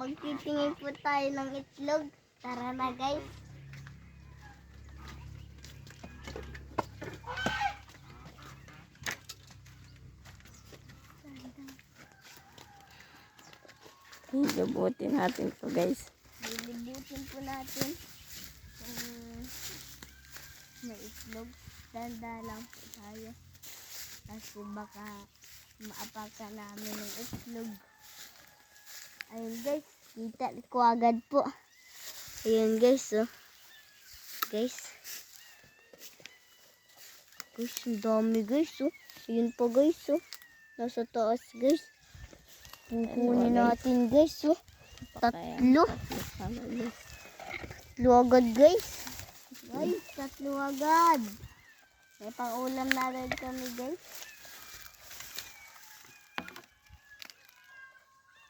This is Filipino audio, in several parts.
Magtitingin po tayo ng itlog. Tara na guys. Libutin natin to guys. Lilibutin po natin. May itlog. Danda lang po tayo. Kasi baka maapakan namin ng itlog. Ayun guys. Kita ko agad po. Ayun guys. Oh. Guys. Guys, ang dami guys. Oh. Ayun po guys. Oh. Nasa taas guys. Kukunin natin guys. Oh. Tatlo. Tatlo agad guys. Guys, tatlo agad. May pang-ulam na rin kami guys.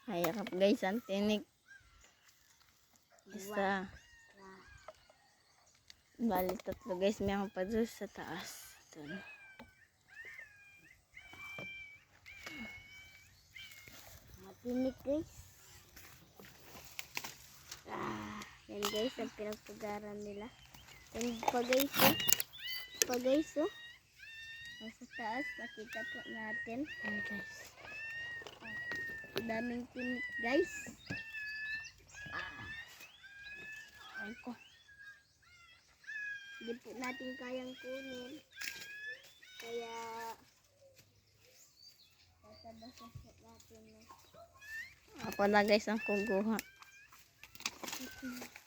Hayarap guys, ang tinik. Isa. Bali tatlo guys, may ako pa doon sa taas. Doon. Matinik guys. Yan guys, ang pinagpagaran nila. Yan pa guys, oh. Pa guys, oh. Nasa taas, makita po natin. Yan guys. Daming tinik guys. Ay ko. Hindi po natin kayang kunin. Kaya basa-basa po natin. Ako na guys ang kuguha.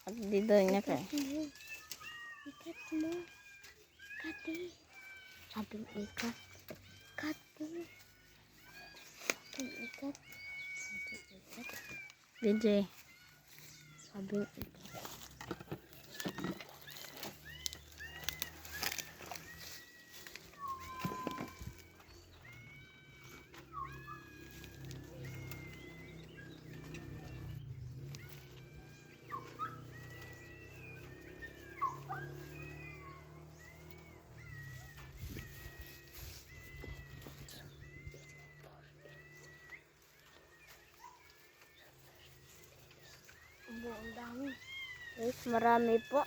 At dito niya kay. Ikat mo. Kati. Sabing ikat. Kati. Sabing ikat. Sabing ikat. DJ. Sabing ikat. Ang dami. Guys, marami po.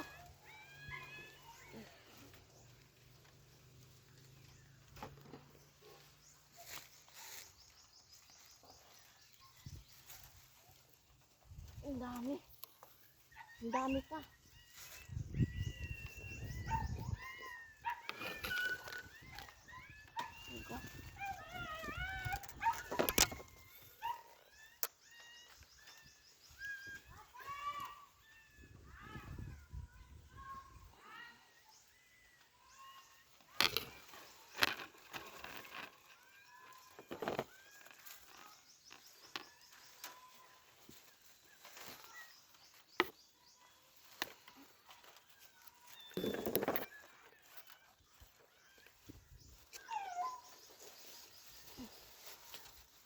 Ang dami. Ang dami pa.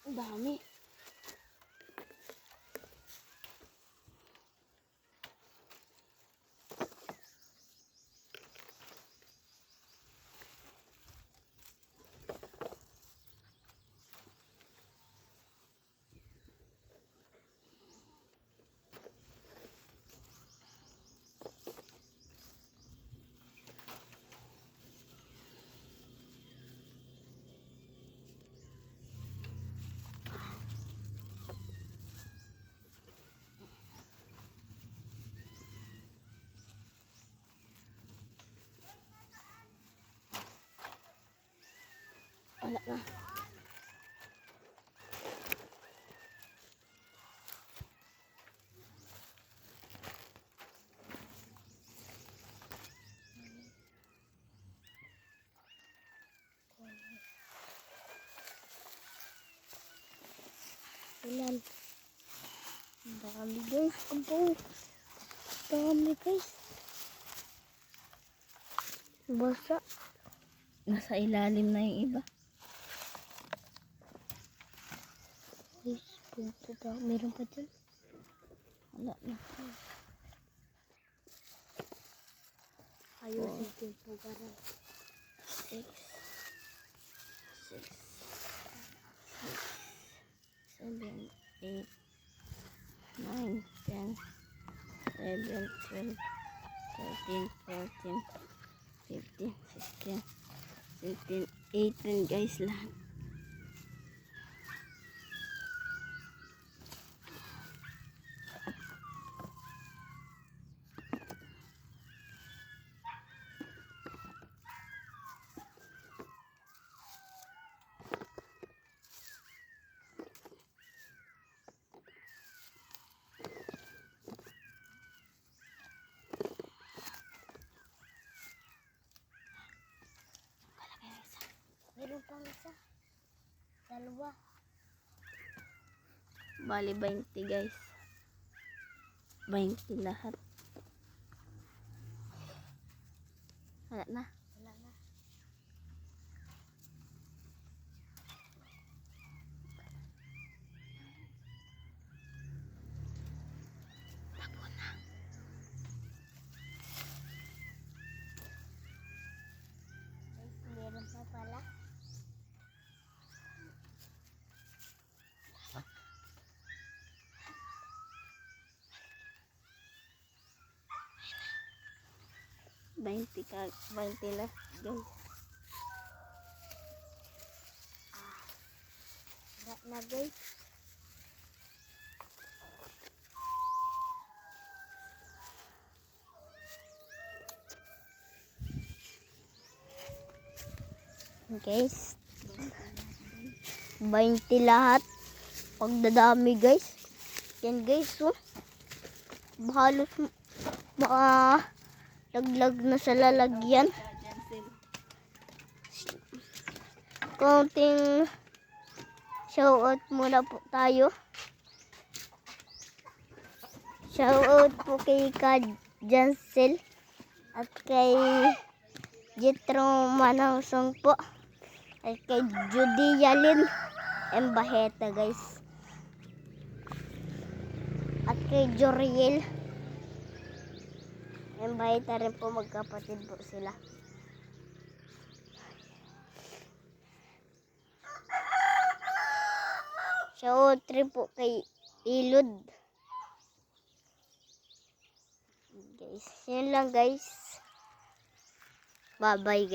Ang dami. Wala na. Ilan? Ang dami guys. Ang dami guys. Basa. Nasa ilalim na yung iba. Guys, punto daw. Meron pa dyan. Wala na. Ayusin ko yung pugaran. 6 7 8 9, 10, 11, 12, 13, 14, 15, 16, 17, 18 guys lahat. Meron pang isa. Dalawa. Bali 20 guys. 20 lahat. Wala na. Wala na. Guys, meron pa pala. Ka 20 lahat guys. Wala na guys. Guys, 20 lahat. Pagdadami guys. Yan guys, oh. Halos baka laglag na sa lalagyan. Konting shoutout muna po tayo. Shoutout po kay Ka Jansel at kay Jetro Manangsong po. At kay Judy Yalin Embaheta guys. At kay Joriel Embaheta rin po, magkapatid po sila. Shoutout rin po kay Ilud. Guys, yun lang guys. Bye bye guys.